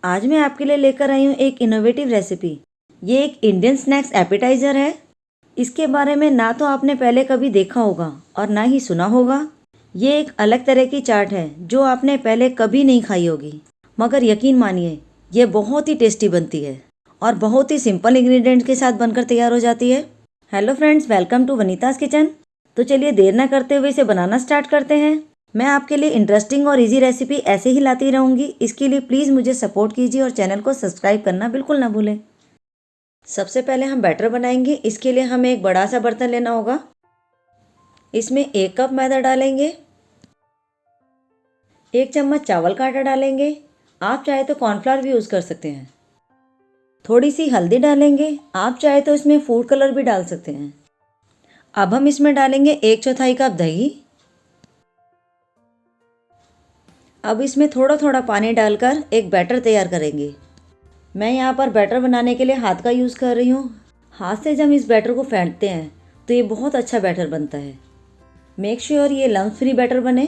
आज मैं आपके लिए लेकर आई हूँ एक इनोवेटिव रेसिपी। ये एक इंडियन स्नैक्स एपेटाइज़र है। इसके बारे में ना तो आपने पहले कभी देखा होगा और ना ही सुना होगा। ये एक अलग तरह की चाट है जो आपने पहले कभी नहीं खाई होगी, मगर यकीन मानिए ये बहुत ही टेस्टी बनती है और बहुत ही सिंपल इंग्रेडिएंट्स के साथ बनकर तैयार हो जाती है। Hello friends, welcome to Vanita's kitchen. तो चलिए देर ना करते हुए इसे बनाना स्टार्ट करते हैं। मैं आपके लिए इंटरेस्टिंग और इजी रेसिपी ऐसे ही लाती रहूँगी। इसके लिए प्लीज़ मुझे सपोर्ट कीजिए और चैनल को सब्सक्राइब करना बिल्कुल ना भूलें। सबसे पहले हम बैटर बनाएंगे। इसके लिए हमें एक बड़ा सा बर्तन लेना होगा। इसमें 1 कप मैदा डालेंगे, 1 चम्मच चावल का आटा डालेंगे। आप चाहे तो कॉर्नफ्लावर भी यूज़ कर सकते हैं। थोड़ी सी हल्दी डालेंगे। आप चाहे तो इसमें फूड कलर भी डाल सकते हैं। अब हम इसमें डालेंगे 1/4 कप दही। अब इसमें थोड़ा थोड़ा पानी डालकर एक बैटर तैयार करेंगे। मैं यहाँ पर बैटर बनाने के लिए हाथ का यूज़ कर रही हूँ। हाथ से जब इस बैटर को फेंटते हैं तो ये बहुत अच्छा बैटर बनता है। मेक श्योर ये लम्स फ्री बैटर बने।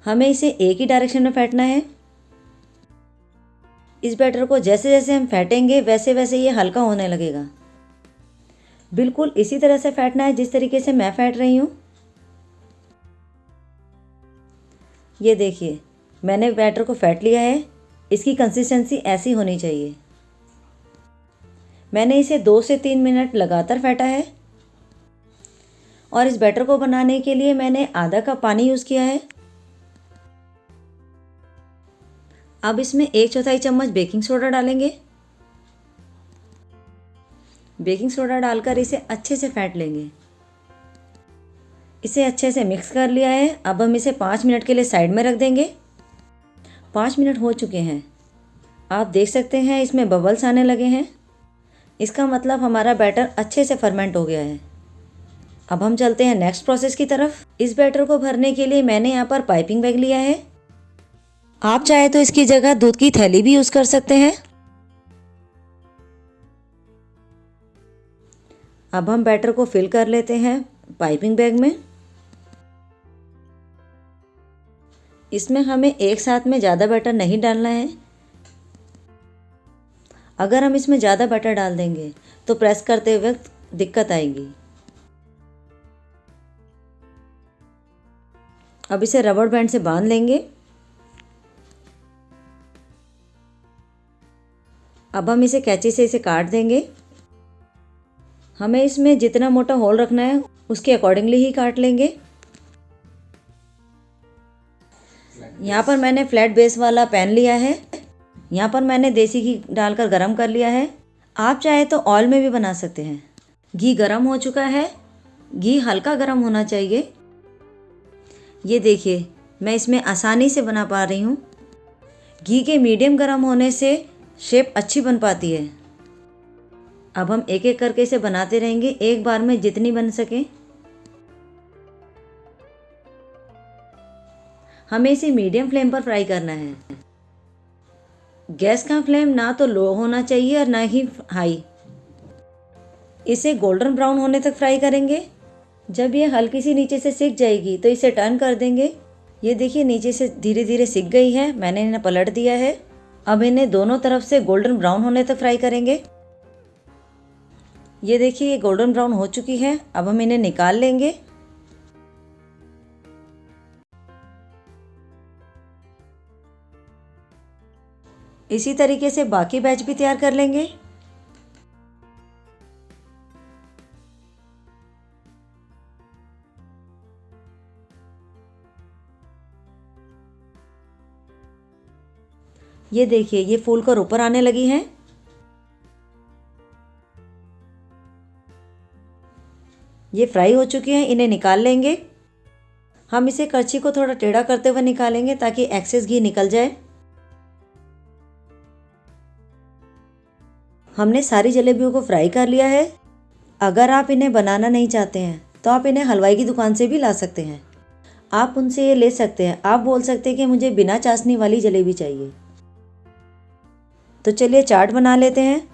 हमें इसे एक ही डायरेक्शन में फेंटना है। इस बैटर को जैसे जैसे हम फेंटेंगे वैसे वैसे ये हल्का होने लगेगा। बिल्कुल इसी तरह से फेंटना है जिस तरीके से मैं फेंट रही हूँ। ये देखिए, मैंने बैटर को फेंट लिया है। इसकी कंसिस्टेंसी ऐसी होनी चाहिए। मैंने इसे 2 से 3 मिनट लगातार फेंटा है और इस बैटर को बनाने के लिए मैंने आधा कप पानी यूज़ किया है। अब इसमें 1/4 चम्मच बेकिंग सोडा डालेंगे। बेकिंग सोडा डालकर इसे अच्छे से फेंट लेंगे। इसे अच्छे से मिक्स कर लिया है। अब हम इसे 5 मिनट के लिए साइड में रख देंगे। 5 मिनट हो चुके हैं। आप देख सकते हैं इसमें बबल्स आने लगे हैं। इसका मतलब हमारा बैटर अच्छे से फर्मेंट हो गया है। अब हम चलते हैं नेक्स्ट प्रोसेस की तरफ। इस बैटर को भरने के लिए मैंने यहाँ पर पाइपिंग बैग लिया है। आप चाहे तो इसकी जगह दूध की थैली भी यूज़ कर सकते हैं। अब हम बैटर को फिल कर लेते हैं पाइपिंग बैग में। इसमें हमें एक साथ में ज़्यादा बैटर नहीं डालना है। अगर हम इसमें ज़्यादा बैटर डाल देंगे तो प्रेस करते वक्त दिक्कत आएगी। अब इसे रबर बैंड से बांध लेंगे। अब हम इसे कैंची से इसे काट देंगे। हमें इसमें जितना मोटा होल रखना है उसके अकॉर्डिंगली ही काट लेंगे। यहाँ पर मैंने फ्लैट बेस वाला पैन लिया है। यहाँ पर मैंने देसी घी डालकर गरम कर लिया है। आप चाहे तो ऑयल में भी बना सकते हैं। घी गरम हो चुका है। घी हल्का गरम होना चाहिए। ये देखिए, मैं इसमें आसानी से बना पा रही हूँ। घी के मीडियम गरम होने से शेप अच्छी बन पाती है। अब हम एक एक करके इसे बनाते रहेंगे, एक बार में जितनी बन सके। हमें इसे मीडियम फ्लेम पर फ्राई करना है। गैस का फ्लेम ना तो लो होना चाहिए और ना ही हाई। इसे गोल्डन ब्राउन होने तक फ्राई करेंगे। जब ये हल्की सी नीचे से सिक जाएगी तो इसे टर्न कर देंगे। ये देखिए, नीचे से धीरे धीरे सिक गई है। मैंने इन्हें पलट दिया है। अब इन्हें दोनों तरफ से गोल्डन ब्राउन होने तक फ्राई करेंगे। ये देखिए, ये गोल्डन ब्राउन हो चुकी है। अब हम इन्हें निकाल लेंगे। इसी तरीके से बाकी बैच भी तैयार कर लेंगे। ये देखिए, ये फूल कर ऊपर आने लगी हैं। ये फ्राई हो चुकी हैं। इन्हें निकाल लेंगे। हम इसे करछी को थोड़ा टेढ़ा करते हुए निकालेंगे ताकि एक्सेस घी निकल जाए। हमने सारी जलेबियों को फ्राई कर लिया है। अगर आप इन्हें बनाना नहीं चाहते हैं तो आप इन्हें हलवाई की दुकान से भी ला सकते हैं। आप उनसे ये ले सकते हैं। आप बोल सकते हैं कि मुझे बिना चाशनी वाली जलेबी चाहिए। तो चलिए चाट बना लेते हैं।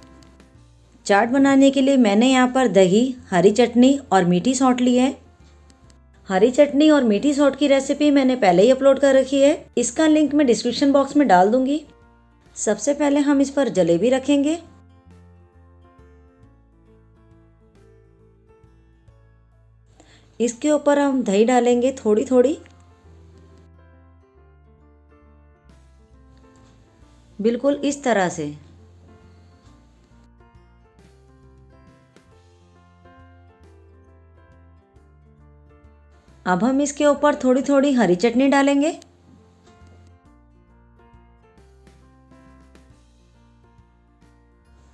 चाट बनाने के लिए मैंने यहाँ पर दही, हरी चटनी और मीठी सौंठ ली है। हरी चटनी और मीठी सौंठ की रेसिपी मैंने पहले ही अपलोड कर रखी है। इसका लिंक मैं डिस्क्रिप्शन बॉक्स में डाल दूंगी। सबसे पहले हम इस पर जलेबी रखेंगे। इसके ऊपर हम दही डालेंगे थोड़ी थोड़ी, बिल्कुल इस तरह से। अब हम इसके ऊपर थोड़ी थोड़ी हरी चटनी डालेंगे।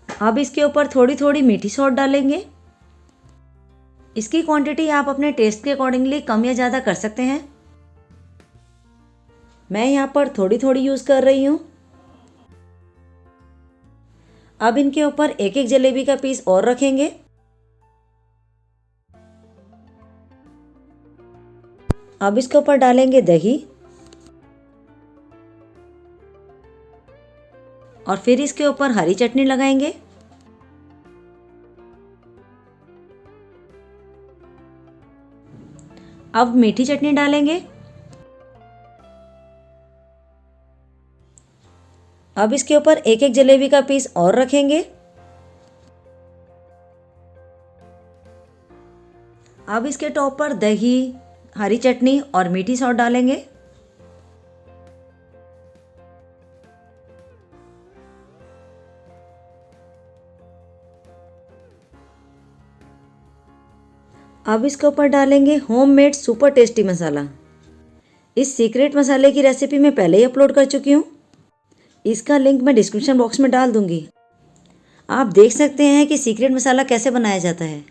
अब इसके ऊपर थोड़ी थोड़ी मीठी सॉस डालेंगे। इसकी क्वांटिटी आप अपने टेस्ट के अकॉर्डिंगली कम या ज़्यादा कर सकते हैं। मैं यहाँ पर थोड़ी थोड़ी यूज़ कर रही हूँ। अब इनके ऊपर एक एक जलेबी का पीस और रखेंगे। अब इसके ऊपर डालेंगे दही और फिर इसके ऊपर हरी चटनी लगाएंगे। अब मीठी चटनी डालेंगे। अब इसके ऊपर एक एक जलेबी का पीस और रखेंगे। अब इसके टॉप पर दही, हरी चटनी और मीठी सॉस डालेंगे। अब इसके ऊपर डालेंगे होममेड सुपर टेस्टी मसाला। इस सीक्रेट मसाले की रेसिपी मैं पहले ही अपलोड कर चुकी हूँ। इसका लिंक मैं डिस्क्रिप्शन बॉक्स में डाल दूंगी। आप देख सकते हैं कि सीक्रेट मसाला कैसे बनाया जाता है।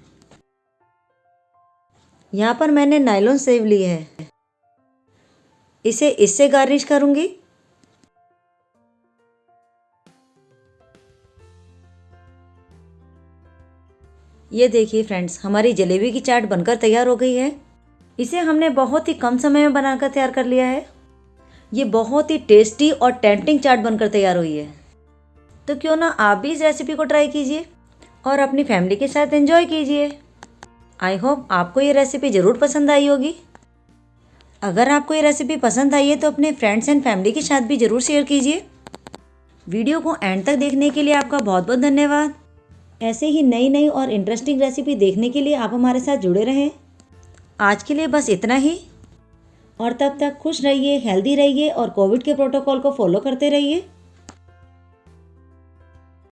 यहाँ पर मैंने नायलॉन सेव ली है, इसे इससे गार्निश करूंगी। ये देखिए फ्रेंड्स, हमारी जलेबी की चाट बनकर तैयार हो गई है। इसे हमने बहुत ही कम समय में बनाकर तैयार कर लिया है। ये बहुत ही टेस्टी और टेम्पटिंग चाट बनकर तैयार हुई है। तो क्यों ना आप भी इस रेसिपी को ट्राई कीजिए और अपनी फैमिली के साथ एंजॉय कीजिए। आई होप आपको ये रेसिपी ज़रूर पसंद आई होगी। अगर आपको ये रेसिपी पसंद आई है तो अपने फ्रेंड्स एंड फैमिली के साथ भी ज़रूर शेयर कीजिए। वीडियो को एंड तक देखने के लिए आपका बहुत बहुत धन्यवाद। ऐसे ही नई नई और इंटरेस्टिंग रेसिपी देखने के लिए आप हमारे साथ जुड़े रहें। आज के लिए बस इतना ही, और तब तक खुश रहिए, हेल्दी रहिए और कोविड के प्रोटोकॉल को फॉलो करते रहिए।